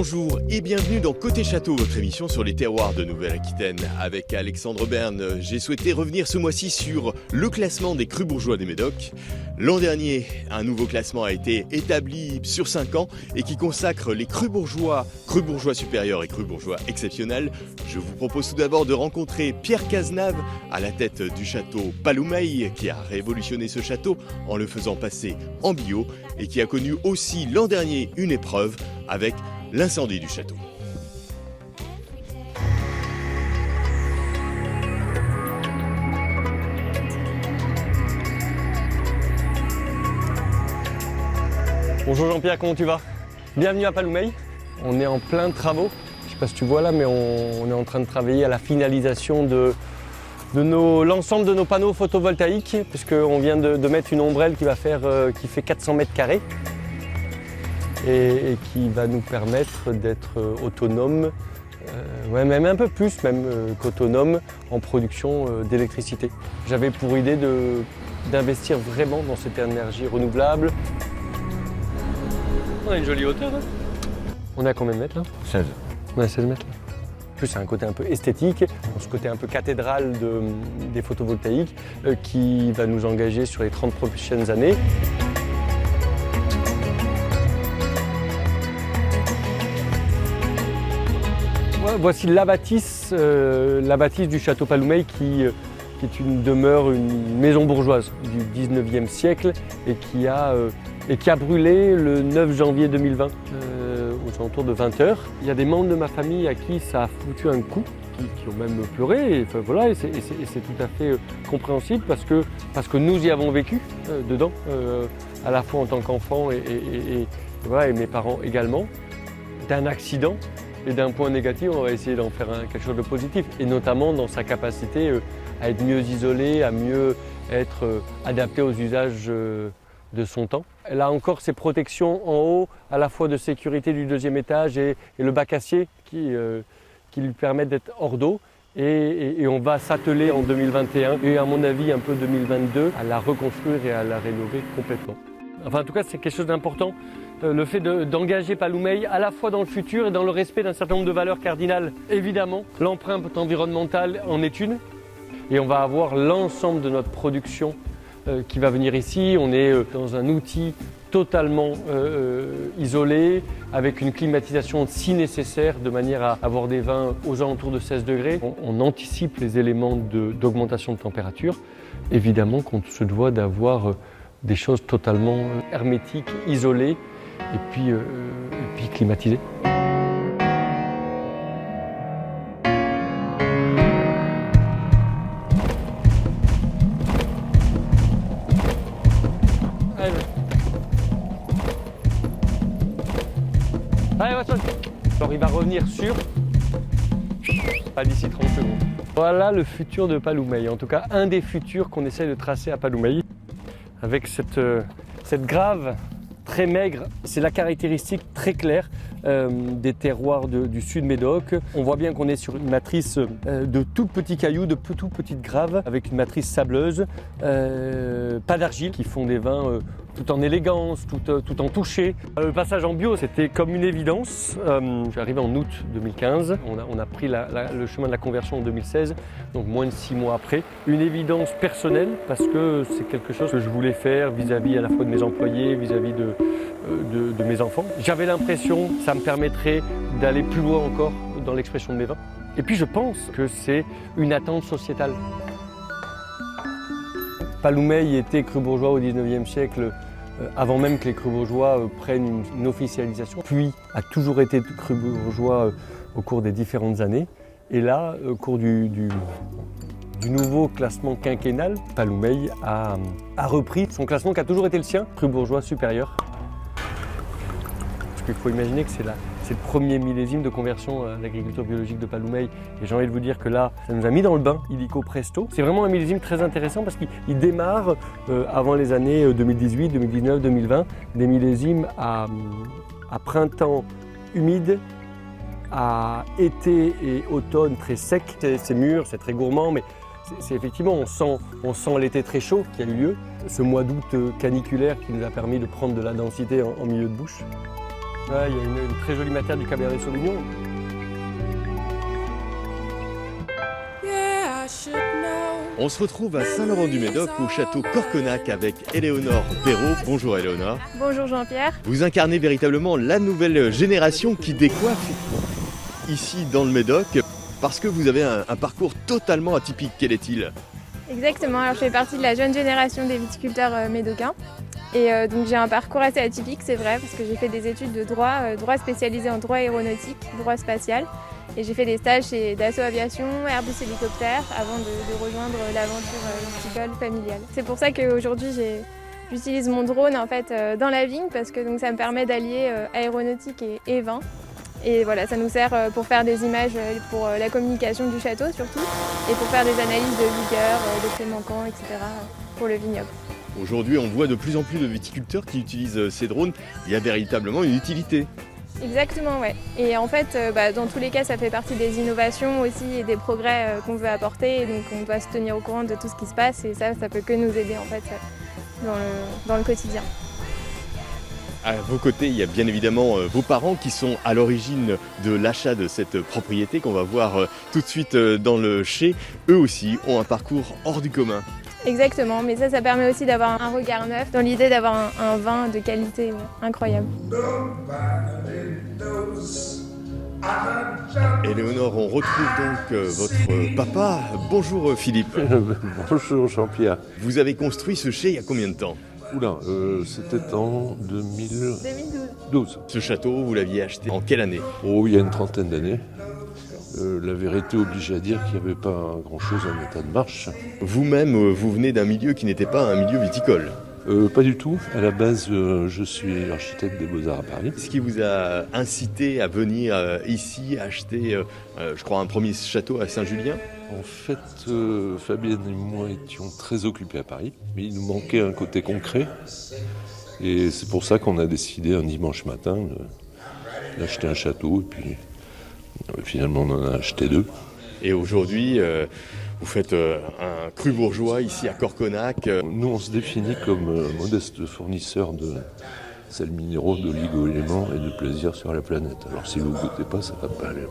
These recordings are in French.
Bonjour et bienvenue dans Côté Château, votre émission sur les terroirs de Nouvelle-Aquitaine. Avec Alexandre Berne, j'ai souhaité revenir ce mois-ci sur le classement des crus bourgeois des Médocs. L'an dernier, un nouveau classement a été établi sur 5 ans et qui consacre les crus bourgeois supérieurs et crus bourgeois exceptionnels. Je vous propose tout d'abord de rencontrer Pierre Cazenave à la tête du château Paloumeil, qui a révolutionné ce château en le faisant passer en bio et qui a connu aussi l'an dernier une épreuve avec l'incendie du château. Bonjour Jean-Pierre, comment tu vas? Bienvenue à Paloumeil. On est en plein travaux. Je ne sais pas si tu vois là, mais on est en train de travailler à la finalisation de l'ensemble de nos panneaux photovoltaïques, puisqu'on vient de mettre une ombrelle qui fait 400 mètres carrés et qui va nous permettre d'être autonomes, même un peu plus qu'autonomes en production d'électricité. J'avais pour idée d'investir vraiment dans cette énergie renouvelable. On a une jolie hauteur, hein. On est à combien de mètres là? 16. On est à 16 mètres là. En plus, c'est un côté un peu esthétique, ce côté un peu cathédrale des photovoltaïques qui va nous engager sur les 30 prochaines années. Voici la bâtisse du château Paloumeil qui est une demeure, une maison bourgeoise du 19e siècle et qui a brûlé le 9 janvier 2020 aux alentours de 20h. Il y a des membres de ma famille à qui ça a foutu un coup, qui ont même pleuré, et c'est tout à fait compréhensible parce que nous y avons vécu dedans, à la fois en tant qu'enfant et mes parents également. D'un accident et d'un point négatif, on va essayer d'en faire quelque chose de positif, et notamment dans sa capacité à être mieux isolé, à mieux être adapté aux usages de son temps. Elle a encore ses protections en haut, à la fois de sécurité du 2e étage et le bac acier qui lui permettent d'être hors d'eau. Et on va s'atteler en 2021 et à mon avis un peu 2022 à la reconstruire et à la rénover complètement. Enfin, en tout cas, c'est quelque chose d'important, le fait d'engager Paloumeil à la fois dans le futur et dans le respect d'un certain nombre de valeurs cardinales. Évidemment, l'empreinte environnementale en est une, et on va avoir l'ensemble de notre production qui va venir ici. On est dans un outil totalement isolé, avec une climatisation si nécessaire, de manière à avoir des vins aux alentours de 16 degrés. On anticipe les éléments d'augmentation de température. Évidemment qu'on se doit d'avoir des choses totalement hermétiques, isolées et puis climatisées. Allez, va-t'en. Alors il va revenir sur, pas d'ici 30 secondes. Voilà le futur de Paloumeil, en tout cas un des futurs qu'on essaie de tracer à Paloumeil. Avec cette grave très maigre, c'est la caractéristique très claire des terroirs du sud Médoc. On voit bien qu'on est sur une matrice de tout petits cailloux, de tout petites graves, avec une matrice sableuse, pas d'argile, qui font des vins tout en élégance, tout en toucher. Le passage en bio, c'était comme une évidence. Je suis arrivé en août 2015, on a pris le chemin de la conversion en 2016, donc moins de 6 mois après. Une évidence personnelle, parce que c'est quelque chose que je voulais faire vis-à-vis à la fois de mes employés, vis-à-vis de mes enfants. J'avais l'impression que ça me permettrait d'aller plus loin encore dans l'expression de mes vins. Et puis je pense que c'est une attente sociétale. Paloumeil était cru bourgeois au 19e siècle, avant même que les crus bourgeois prennent une officialisation, puis a toujours été cru bourgeois au cours des différentes années. Et là, au cours du nouveau classement quinquennal, Paloumeil a repris son classement qui a toujours été le sien, cru bourgeois supérieur. Parce qu'il faut imaginer que c'est le premier millésime de conversion à l'agriculture biologique de Paloumeil. Et j'ai envie de vous dire que là, ça nous a mis dans le bain, illico presto. C'est vraiment un millésime très intéressant parce qu'il démarre avant les années 2018, 2019, 2020, des millésimes à printemps humide, à été et automne très sec. C'est mûr, c'est très gourmand, mais c'est effectivement, on sent l'été très chaud qui a eu lieu. Ce mois d'août caniculaire qui nous a permis de prendre de la densité en milieu de bouche. Ouais, il y a une très jolie matière du Cabernet Sauvignon. On se retrouve à Saint-Laurent-du-Médoc au château Corconac avec Éléonore Perrault. Bonjour Éléonore. Bonjour Jean-Pierre. Vous incarnez véritablement la nouvelle génération qui décoiffe ici dans le Médoc parce que vous avez un parcours totalement atypique. Quel est-il ? Exactement, alors je fais partie de la jeune génération des viticulteurs médocains. Et donc j'ai un parcours assez atypique, c'est vrai, parce que j'ai fait des études de droit spécialisé en droit aéronautique, droit spatial. Et j'ai fait des stages chez Dassault Aviation, Airbus Hélicoptère, avant de rejoindre l'aventure viticole familiale. C'est pour ça qu'aujourd'hui j'utilise mon drone en fait, dans la vigne, parce que donc, ça me permet d'allier aéronautique et vin. Et voilà, ça nous sert pour faire des images pour la communication du château surtout, et pour faire des analyses de vigueur, de faits manquants, etc. pour le vignoble. Aujourd'hui, on voit de plus en plus de viticulteurs qui utilisent ces drones. Il y a véritablement une utilité. Exactement, ouais. Et en fait, dans tous les cas, ça fait partie des innovations aussi et des progrès qu'on veut apporter. Et donc, on doit se tenir au courant de tout ce qui se passe. Et ça peut que nous aider en fait dans le quotidien. À vos côtés, il y a bien évidemment vos parents qui sont à l'origine de l'achat de cette propriété qu'on va voir tout de suite dans le chai. Eux aussi ont un parcours hors du commun. Exactement, mais ça permet aussi d'avoir un regard neuf dans l'idée d'avoir un vin de qualité incroyable. Éléonore, on retrouve donc votre papa. Bonjour Philippe. Bonjour Jean-Pierre. Vous avez construit ce chai il y a combien de temps ? Oula, c'était en 2012. 2012. Ce château, vous l'aviez acheté en quelle année ? Oh, il y a une trentaine d'années. La vérité oblige à dire qu'il n'y avait pas grand-chose en état de marche. Vous-même, vous venez d'un milieu qui n'était pas un milieu viticole. Pas du tout. À la base, je suis architecte des Beaux-Arts à Paris. Ce qui vous a incité à venir ici acheter, je crois, un premier château à Saint-Julien ? En fait, Fabienne et moi étions très occupés à Paris, mais il nous manquait un côté concret. Et c'est pour ça qu'on a décidé un dimanche matin d'acheter un château. Et puis finalement, on en a acheté 2. Et aujourd'hui, vous faites un cru bourgeois ici à Corconac. Nous, on se définit comme modeste fournisseur de sels minéraux, d'oligo-éléments et de plaisir sur la planète. Alors si vous ne goûtez pas, ça ne va pas aller.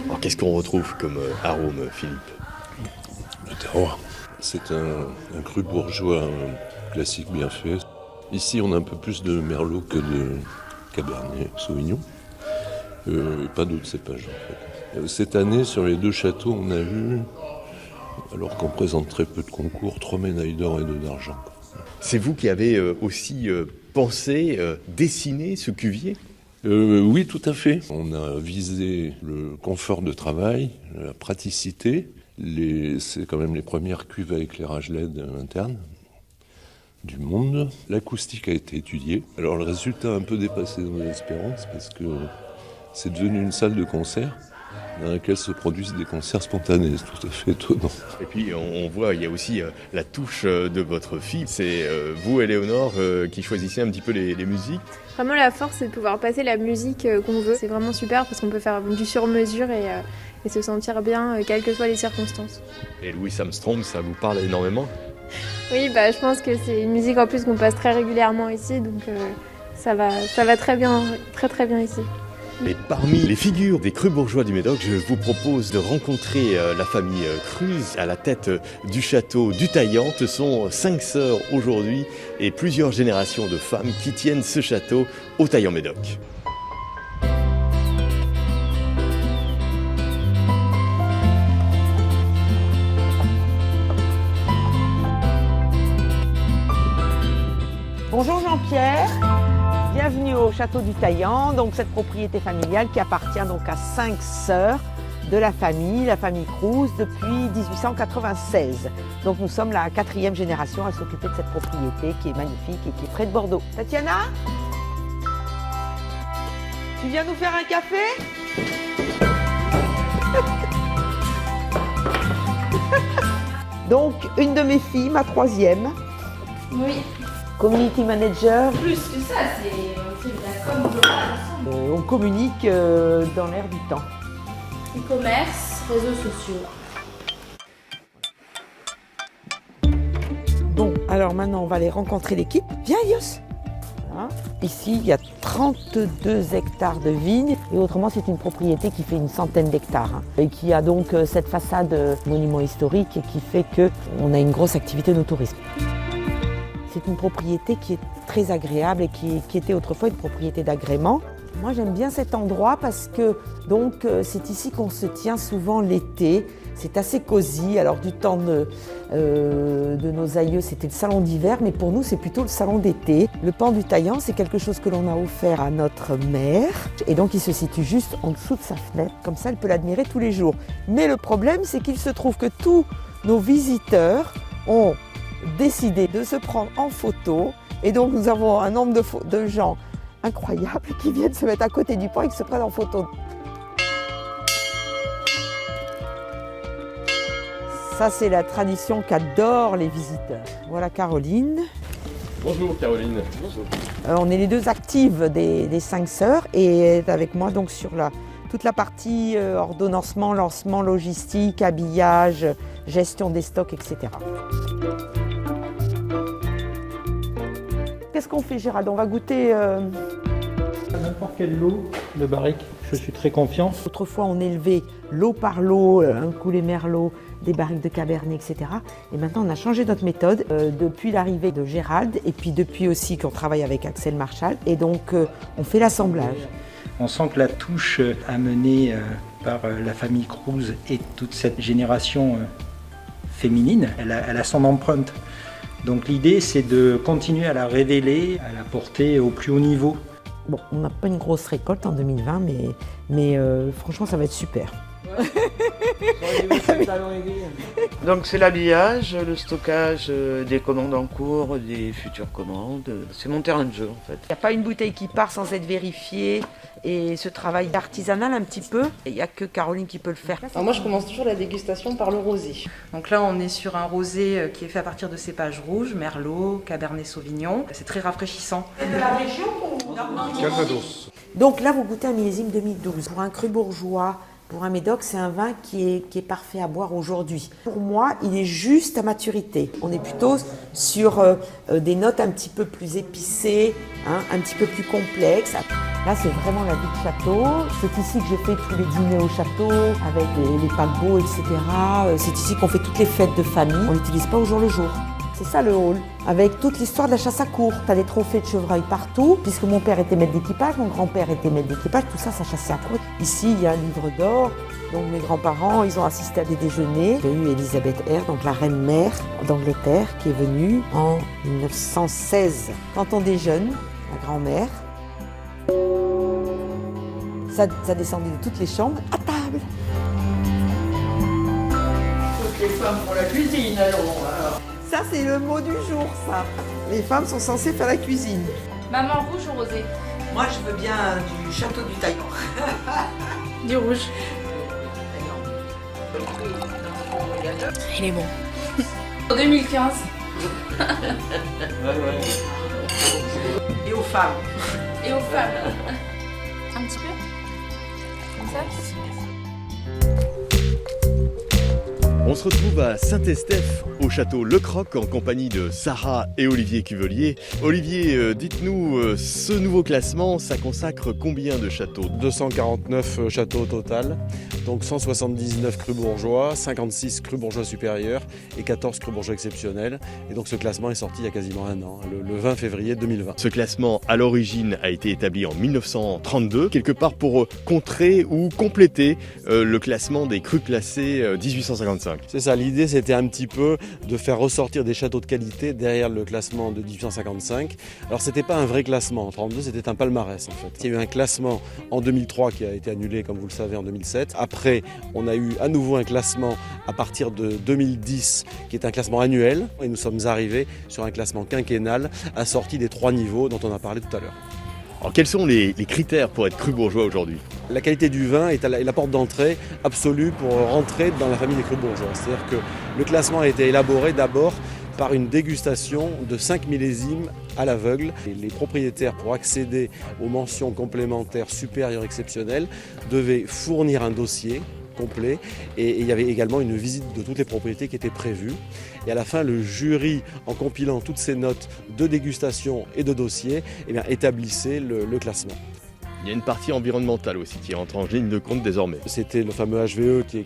Alors qu'est-ce qu'on retrouve comme arôme, Philippe ? Le terroir. C'est un cru bourgeois classique bien fait. Ici, on a un peu plus de merlot que de Cabernet Sauvignon. Et pas d'autres cépages en fait. Cette année, sur les 2 châteaux, on a eu, alors qu'on présente très peu de concours, 3 médailles d'or et 2 d'argent. C'est vous qui avez aussi pensé, dessiné ce cuvier ? Oui, tout à fait. On a visé le confort de travail, la praticité. C'est quand même les premières cuves à éclairage LED interne du monde. L'acoustique a été étudiée. Alors le résultat a un peu dépassé nos espérances parce que c'est devenu une salle de concert dans laquelle se produisent des concerts spontanés. C'est tout à fait étonnant. Et puis on voit, il y a aussi la touche de votre fille. C'est vous, Éléonore, qui choisissez un petit peu les musiques. Vraiment la force, c'est de pouvoir passer la musique qu'on veut. C'est vraiment super parce qu'on peut faire du sur-mesure et se sentir bien, quelles que soient les circonstances. Et Louis Armstrong, ça vous parle énormément ? Oui, je pense que c'est une musique en plus qu'on passe très régulièrement ici, donc ça va très bien ici. Et parmi les figures des crus bourgeois du Médoc, je vous propose de rencontrer la famille Cruz à la tête du château du Taillant. Ce sont 5 sœurs aujourd'hui et plusieurs générations de femmes qui tiennent ce château au Taillant-Médoc. Bonjour Jean-Pierre, bienvenue au château du Taillant, donc cette propriété familiale qui appartient donc à 5 sœurs de la famille Cruz depuis 1896. Donc nous sommes la 4e génération à s'occuper de cette propriété qui est magnifique et qui est près de Bordeaux. Tatiana, tu viens nous faire un café ? Donc une de mes filles, ma 3e. Oui. Community manager. Plus que ça, on fait de la com globale ensemble. On communique dans l'air du temps. E-commerce, réseaux sociaux. Bon, alors maintenant on va aller rencontrer l'équipe. Viens Yos. Hein. Ici, il y a 32 hectares de vignes et autrement, c'est une propriété qui fait une centaine d'hectares hein, et qui a donc cette façade monument historique et qui fait qu'on a une grosse activité de tourisme. C'est une propriété qui est très agréable et qui était autrefois une propriété d'agrément. Moi, j'aime bien cet endroit parce que c'est ici qu'on se tient souvent l'été. C'est assez cosy. Alors du temps de nos aïeux, c'était le salon d'hiver, mais pour nous, c'est plutôt le salon d'été. Le pan du Taillan, c'est quelque chose que l'on a offert à notre mère. Et donc, il se situe juste en dessous de sa fenêtre. Comme ça, elle peut l'admirer tous les jours. Mais le problème, c'est qu'il se trouve que tous nos visiteurs ont décidé de se prendre en photo. Et donc, nous avons un nombre de gens incroyables qui viennent se mettre à côté du pan et qui se prennent en photo. Ça, c'est la tradition qu'adorent les visiteurs. Voilà Caroline. Bonjour Caroline. Bonjour. On est les deux actives des 5 sœurs et elle est avec moi donc sur toute la partie ordonnancement, lancement, logistique, habillage, gestion des stocks, etc. Qu'est-ce qu'on fait Gérald? On va goûter n'importe quel lot de barrique, je suis très confiant. Autrefois, on élevait lot par lot, un coup les merlots, des barriques de cabernet, etc. Et maintenant, on a changé notre méthode depuis l'arrivée de Gérald et puis depuis aussi qu'on travaille avec Axel Marchal. Et donc, on fait l'assemblage. On sent que la touche amenée par la famille Cruz et toute cette génération féminine, elle a son empreinte. Donc l'idée, c'est de continuer à la révéler, à la porter au plus haut niveau. Bon, on n'a pas une grosse récolte en 2020, mais franchement, ça va être super. Donc c'est l'habillage, le stockage des commandes en cours, des futures commandes. C'est mon terrain de jeu en fait. Il n'y a pas une bouteille qui part sans être vérifiée et ce travail artisanal un petit peu, il n'y a que Caroline qui peut le faire. Alors moi je commence toujours la dégustation par le rosé. Donc là on est sur un rosé qui est fait à partir de cépages rouges, merlot, cabernet sauvignon. C'est très rafraîchissant. C'est de la région ou Calvados. Donc là vous goûtez un millésime 2012. Pour un cru bourgeois, pour un médoc, c'est un vin qui est parfait à boire aujourd'hui. Pour moi, il est juste à maturité. On est plutôt sur des notes un petit peu plus épicées, hein, un petit peu plus complexes. Là, c'est vraiment la vie de château. C'est ici que je fais tous les dîners au château, avec les paquebots, etc. C'est ici qu'on fait toutes les fêtes de famille. On n'utilise pas au jour le jour. C'est ça le hall, avec toute l'histoire de la chasse à courre. Tu as des trophées de chevreuil partout, puisque mon père était maître d'équipage, mon grand-père était maître d'équipage, tout ça, ça chassait à courre. Ici, il y a un livre d'or, donc mes grands-parents, ils ont assisté à des déjeuners. Il y a eu Elisabeth Eyre, donc la reine-mère d'Angleterre, qui est venue en 1916. Quand on déjeune, la grand-mère, ça descendait de toutes les chambres, à table. Toutes les femmes font la cuisine alors. Ça, c'est le mot du jour, ça. Les femmes sont censées faire la cuisine. Maman rouge ou rosé? Moi, je veux bien du château du Taillan. Du rouge. Il est bon. En 2015. Et aux femmes. Et aux femmes. Un petit peu. Comme ça. On se retrouve à Saint-Estèphe, au château Le Croc, en compagnie de Sarah et Olivier Cuvelier. Olivier, dites-nous, ce nouveau classement, ça consacre combien de châteaux? 249 châteaux au total, donc 179 crus bourgeois, 56 crus bourgeois supérieurs et 14 crus bourgeois exceptionnels. Et donc ce classement est sorti il y a quasiment un an, le 20 février 2020. Ce classement, à l'origine, a été établi en 1932, quelque part pour contrer ou compléter le classement des crus classés 1855. C'est ça, l'idée c'était un petit peu de faire ressortir des châteaux de qualité derrière le classement de 1855. Alors c'était pas un vrai classement, en 32 c'était un palmarès en fait. Il y a eu un classement en 2003 qui a été annulé comme vous le savez en 2007. Après on a eu à nouveau un classement à partir de 2010 qui est un classement annuel et nous sommes arrivés sur un classement quinquennal assorti des 3 niveaux dont on a parlé tout à l'heure. Alors quels sont les critères pour être cru bourgeois aujourd'hui? La qualité du vin est la porte d'entrée absolue pour rentrer dans la famille des crus bourgeois. C'est-à-dire que le classement a été élaboré d'abord par une dégustation de 5 millésimes à l'aveugle. Les propriétaires, pour accéder aux mentions complémentaires supérieures exceptionnelles, devaient fournir un dossier complet. Et il y avait également une visite de toutes les propriétés qui était prévue. Et à la fin, le jury, en compilant toutes ces notes de dégustation et de dossier, établissait le classement. Il y a une partie environnementale aussi qui entre en ligne de compte désormais. C'était le fameux HVE qui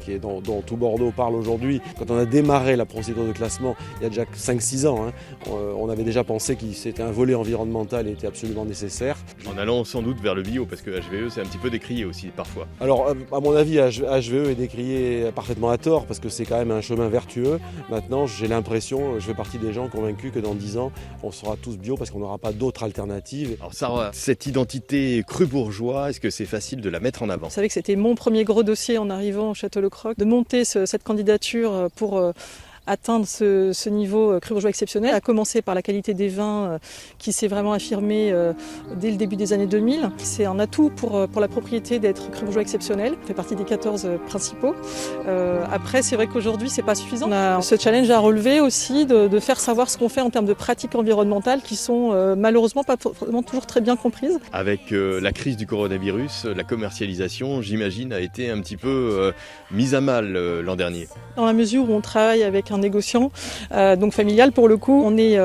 est dont tout Bordeaux parle aujourd'hui. Quand on a démarré la procédure de classement, il y a déjà 5-6 ans, on avait déjà pensé que c'était un volet environnemental et était absolument nécessaire. En allant sans doute vers le bio, parce que HVE c'est un petit peu décrié aussi parfois. Alors à mon avis, HVE est décrié parfaitement à tort parce que c'est quand même un chemin vertueux. Maintenant, j'ai l'impression, je fais partie des gens convaincus que dans 10 ans, on sera tous bio parce qu'on n'aura pas d'autres alternatives. Alors Sarah, cette identité cru bourgeois, est-ce que c'est facile de la mettre en avant? Vous savez que c'était mon premier gros dossier en arrivant au Château-le-Croc, de monter cette candidature pour atteindre ce niveau cru bourgeois exceptionnel, à commencer par la qualité des vins qui s'est vraiment affirmée dès le début des années 2000. C'est un atout pour la propriété d'être cru bourgeois exceptionnel, ça fait partie des 14 principaux. Après, c'est vrai qu'aujourd'hui, c'est pas suffisant. On a ce challenge à relever aussi de faire savoir ce qu'on fait en termes de pratiques environnementales qui sont malheureusement pas vraiment toujours très bien comprises. Avec la crise du coronavirus, la commercialisation, j'imagine, a été un petit peu mise à mal l'an dernier. Dans la mesure où on travaille avec un négociant, donc familial pour le coup, on est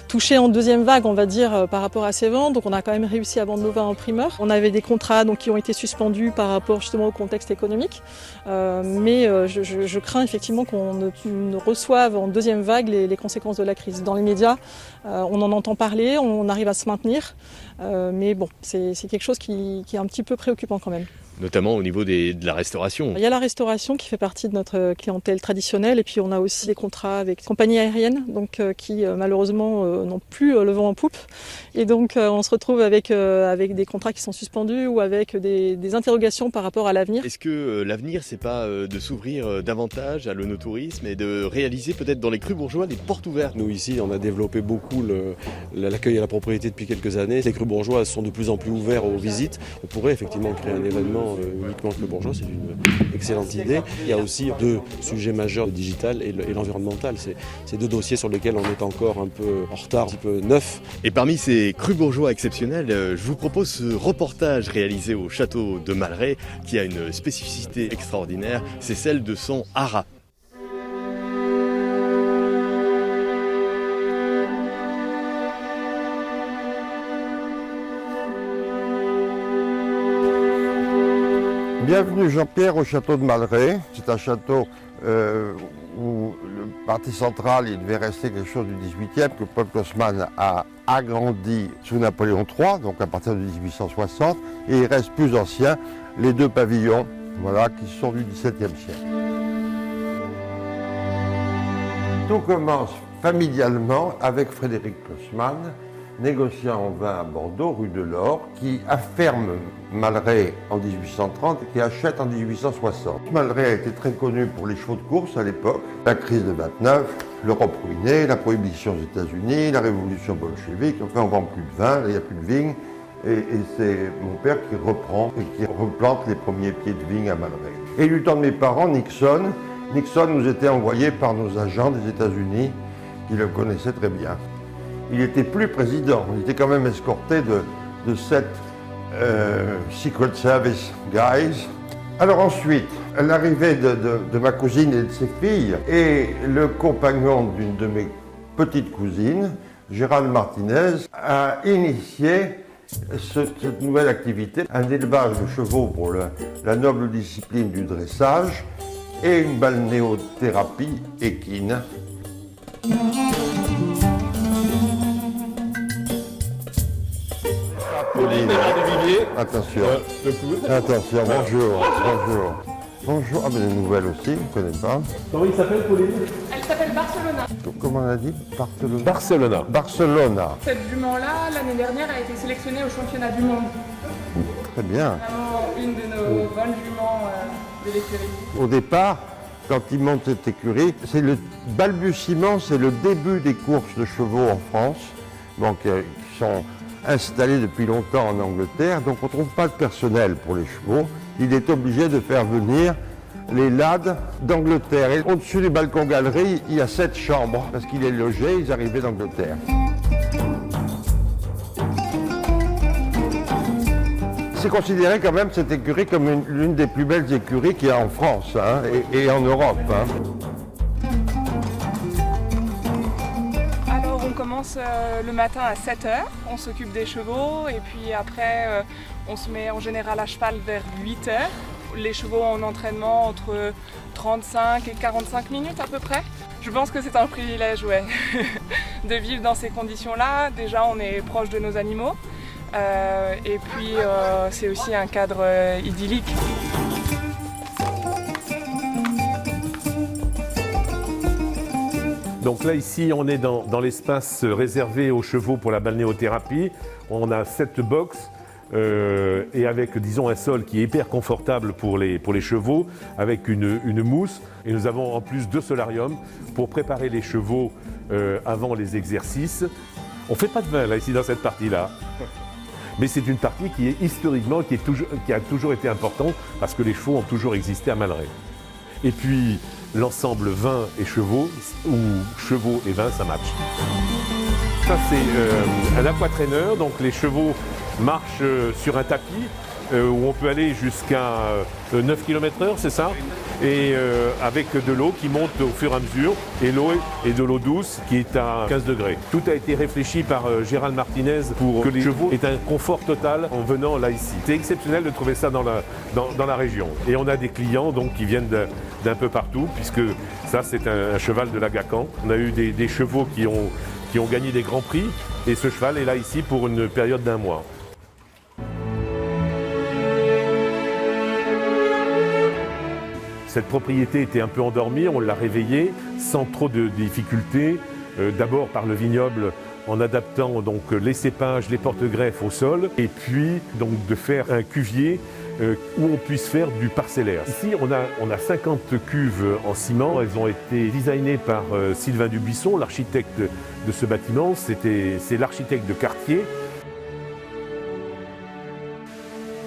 touché en deuxième vague, on va dire, par rapport à ces ventes. Donc on a quand même réussi à vendre nos vins en primeur. On avait des contrats qui ont été suspendus par rapport justement au contexte économique. Mais je crains effectivement qu'on ne reçoive en deuxième vague les conséquences de la crise. Dans les médias, on en entend parler, on arrive à se maintenir. Mais bon, c'est quelque chose qui est un petit peu préoccupant quand même. Notamment au niveau de la restauration. Il y a la restauration qui fait partie de notre clientèle traditionnelle et puis on a aussi des contrats avec compagnies aériennes qui malheureusement n'ont plus le vent en poupe et donc on se retrouve avec des contrats qui sont suspendus ou avec des interrogations par rapport à l'avenir. Est-ce que l'avenir c'est pas de s'ouvrir davantage à l'œnotourisme et de réaliser peut-être dans les crus bourgeois des portes ouvertes? Nous ici on a développé beaucoup l'accueil à la propriété depuis quelques années. Les crus bourgeois sont de plus en plus ouverts aux visites. On pourrait effectivement créer un événement uniquement que le bourgeois, c'est une excellente idée. Il y a aussi deux sujets majeurs, le digital et l'environnemental. C'est deux dossiers sur lesquels on est encore un peu en retard, un petit peu neuf. Et parmi ces crus bourgeois exceptionnels, je vous propose ce reportage réalisé au château de Malray qui a une spécificité extraordinaire, c'est celle de son haras. Bienvenue Jean-Pierre au château de Malray. C'est un château où le parti central il devait rester quelque chose du 18e, que Paul Haussmann a agrandi sous Napoléon III, donc à partir de 1860, et il reste plus ancien, les deux pavillons qui sont du XVIIe siècle. Tout commence familialement avec Frédéric Haussmann, négociant en vin à Bordeaux, rue de l'Or, qui afferme Malray en 1830 et qui achète en 1860. Malray a été très connu pour les chevaux de course à l'époque, la crise de 29, l'Europe ruinée, la prohibition aux États-Unis, la révolution bolchevique, enfin on vend plus de vin, il n'y a plus de vignes, et c'est mon père qui reprend et qui replante les premiers pieds de vigne à Malray. Et du temps de mes parents, Nixon nous était envoyé par nos agents des États-Unis qui le connaissaient très bien. Il n'était plus président, il était quand même escorté de 7 Secret Service guys. Alors ensuite, l'arrivée de ma cousine et de ses filles et le compagnon d'une de mes petites cousines, Gérald Martinez, a initié cette nouvelle activité, un élevage de chevaux pour la noble discipline du dressage et une balnéothérapie équine. Pauline, attention, attention, bonjour. Bonjour, des nouvelles aussi, je ne connais pas. Comment il s'appelle, Pauline? Elle s'appelle Barcelona. Comment on a dit? Barcelona. Cette jument-là, l'année dernière, a été sélectionnée au championnat du monde. Très bien. Vraiment une de nos bonnes juments de l'écurie. Au départ, quand ils montent cette écurie, c'est le balbutiement, c'est le début des courses de chevaux en France, donc qui sont installés depuis longtemps en Angleterre, donc on ne trouve pas de personnel pour les chevaux. Il est obligé de faire venir les lads d'Angleterre. Et au-dessus du balcon galerie, il y a 7 chambres, parce qu'il est logé, ils arrivaient d'Angleterre. C'est considéré quand même cette écurie comme l'une des plus belles écuries qu'il y a en France hein, et en Europe. Hein. Alors on commence le matin à 7h, on s'occupe des chevaux et puis après on se met en général à cheval vers 8h. Les chevaux en entraînement entre 35 et 45 minutes à peu près. Je pense que c'est un privilège ouais, de vivre dans ces conditions-là. Déjà on est proche de nos animaux et puis c'est aussi un cadre idyllique. Donc là ici on est dans l'espace réservé aux chevaux pour la balnéothérapie. On a 7 box. Et avec disons un sol qui est hyper confortable pour les chevaux, avec une mousse. Et nous avons en plus 2 solariums pour préparer les chevaux avant les exercices. On ne fait pas de vin là ici dans cette partie-là. Mais c'est une partie qui est historiquement, qui a toujours été importante parce que les chevaux ont toujours existé à Malray. Et puis l'ensemble vin et chevaux, ou chevaux et vin, ça match. Ça c'est un aquatrainer, donc les chevaux marchent sur un tapis où on peut aller jusqu'à 9 km/h, c'est ça? Et avec de l'eau qui monte au fur et à mesure, et l'eau est de l'eau douce qui est à 15 degrés. Tout a été réfléchi par Gérald Martinez pour que les chevaux aient un confort total en venant là ici. C'est exceptionnel de trouver ça dans la région. Et on a des clients donc, qui viennent d'un peu partout, puisque ça c'est un cheval de l'Agacan. On a eu des chevaux qui ont gagné des grands prix, et ce cheval est là ici pour une période d'1 mois. Cette propriété était un peu endormie, on l'a réveillée sans trop de difficultés. D'abord par le vignoble en adaptant donc les cépages, les porte-greffes au sol, et puis donc de faire un cuvier où on puisse faire du parcellaire. Ici on a 50 cuves en ciment, elles ont été designées par Sylvain Dubuisson, l'architecte de ce bâtiment, c'est l'architecte de quartier.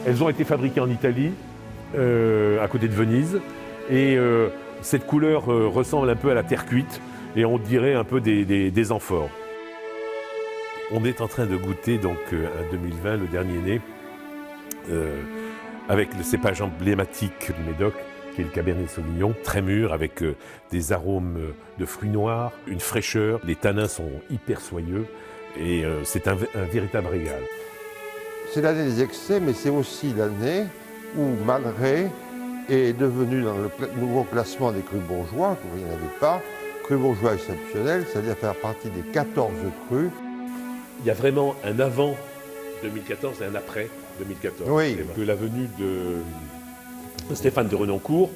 Elles ont été fabriquées en Italie, à côté de Venise. Et cette couleur ressemble un peu à la terre cuite et on dirait un peu des amphores. On est en train de goûter donc un 2020, le dernier né, avec le cépage emblématique du Médoc, qui est le Cabernet Sauvignon, très mûr, avec des arômes de fruits noirs, une fraîcheur. Les tanins sont hyper soyeux et c'est un véritable régal. C'est l'année des excès, mais c'est aussi l'année où Malray est devenu dans le nouveau classement des crus bourgeois, il n'y en avait pas, crus bourgeois exceptionnels, c'est-à-dire faire partie des 14 crus. Il y a vraiment un avant 2014 et un après 2014. Oui. Que la venue de Stéphane de Renoncourt,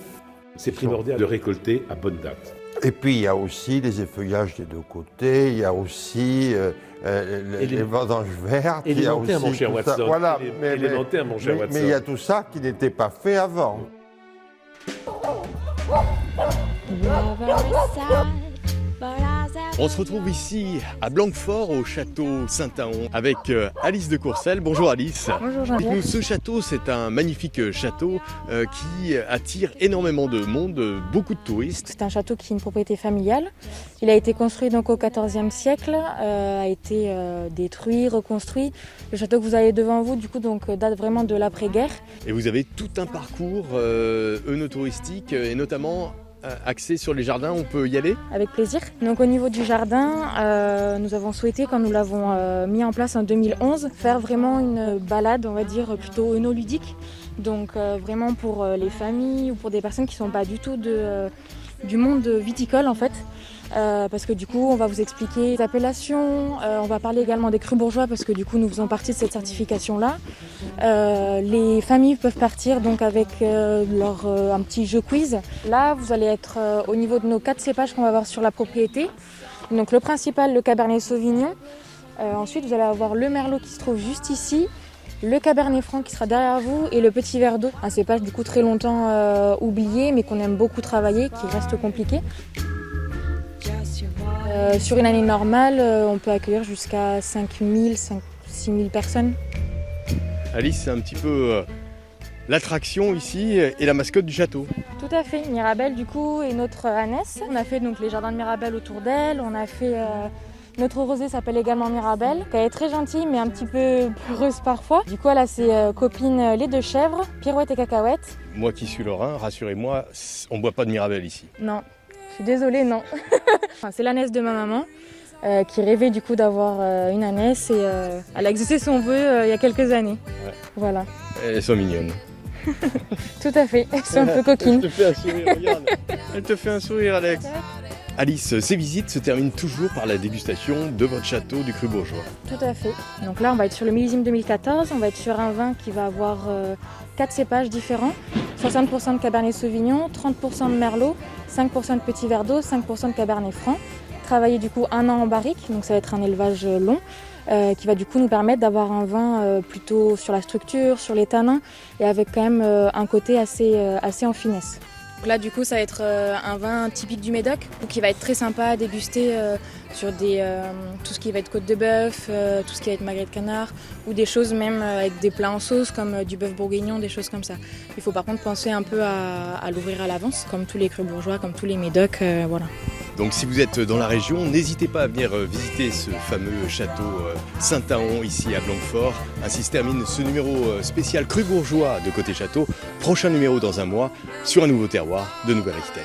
c'est primordial de récolter à bonne date. Et puis il y a aussi les effeuillages des 2 côtés, il y a aussi les vendanges vertes. Élémentaire, mon cher Watson. Voilà, élémentaire, mon cher Watson. Mais il y a tout ça qui n'était pas fait avant. On se retrouve ici à Blanquefort au château Saint-Aon avec Alice de Courcelles. Bonjour Alice. Bonjour Jean-Pierre. Dites-nous, ce château, c'est un magnifique château qui attire énormément de monde, beaucoup de touristes. C'est un château qui est une propriété familiale. Il a été construit donc au XIVe siècle, a été détruit, reconstruit. Le château que vous avez devant vous, du coup, donc, date vraiment de l'après-guerre. Et vous avez tout un parcours œnotouristique et notamment axé sur les jardins, on peut y aller? Avec plaisir. Donc au niveau du jardin, nous avons souhaité, quand nous l'avons mis en place en 2011, faire vraiment une balade, on va dire, plutôt œnoludique. Donc vraiment pour les familles ou pour des personnes qui ne sont pas du tout du monde viticole en fait. Parce que du coup on va vous expliquer les appellations, on va parler également des crus bourgeois parce que du coup nous faisons partie de cette certification là. Les familles peuvent partir donc avec un petit jeu quiz. Là vous allez être au niveau de nos 4 cépages qu'on va avoir sur la propriété. Donc le principal, le Cabernet Sauvignon. Ensuite vous allez avoir le Merlot qui se trouve juste ici. Le Cabernet Franc qui sera derrière vous et le Petit Verdot, un cépage du coup très longtemps oublié mais qu'on aime beaucoup travailler, qui reste compliqué. Sur une année normale, on peut accueillir jusqu'à 5 000, 6 000 personnes. Alice, c'est un petit peu l'attraction ici et la mascotte du château. Tout à fait, Mirabelle du coup est notre ânesse. On a fait donc les jardins de Mirabelle autour d'elle, on a fait Notre rosée s'appelle également Mirabelle, elle est très gentille mais un petit peu peureuse parfois. Du coup elle a ses copines lait de chèvre, pirouette et cacahuète. Moi qui suis lorrain, rassurez-moi, on boit pas de Mirabelle ici. Non, je suis désolée, non. C'est l'ânesse de ma maman qui rêvait du coup d'avoir une ânesse et elle a exaucé son vœu il y a quelques années. Ouais. Voilà. Elles sont mignonnes. Tout à fait, elles sont un peu coquines. Elle te fait un sourire, regarde. Elle te fait un sourire, Alex. Alice, ces visites se terminent toujours par la dégustation de votre château du Cru Bourgeois. Tout à fait. Donc là, on va être sur le millésime 2014. On va être sur un vin qui va avoir 4 cépages différents. 60% de Cabernet Sauvignon, 30% de Merlot, 5% de Petit Verdot, 5% de Cabernet Franc. Travaillé du coup 1 an en barrique, donc ça va être un élevage long. Qui va du coup nous permettre d'avoir un vin plutôt sur la structure, sur les tanins et avec quand même un côté assez en finesse. Donc là du coup ça va être un vin typique du Médoc qui va être très sympa à déguster sur tout ce qui va être côte de bœuf, tout ce qui va être magret de canard ou des choses même avec des plats en sauce comme du bœuf bourguignon, des choses comme ça. Il faut par contre penser un peu à l'ouvrir à l'avance comme tous les crus bourgeois, comme tous les Médocs, voilà. Donc si vous êtes dans la région, n'hésitez pas à venir visiter ce fameux château Saint-Aon ici à Blanquefort. Ainsi se termine ce numéro spécial Cru Bourgeois de Côté Château. Prochain numéro dans un mois sur un nouveau terroir de Nouvelle-Aquitaine.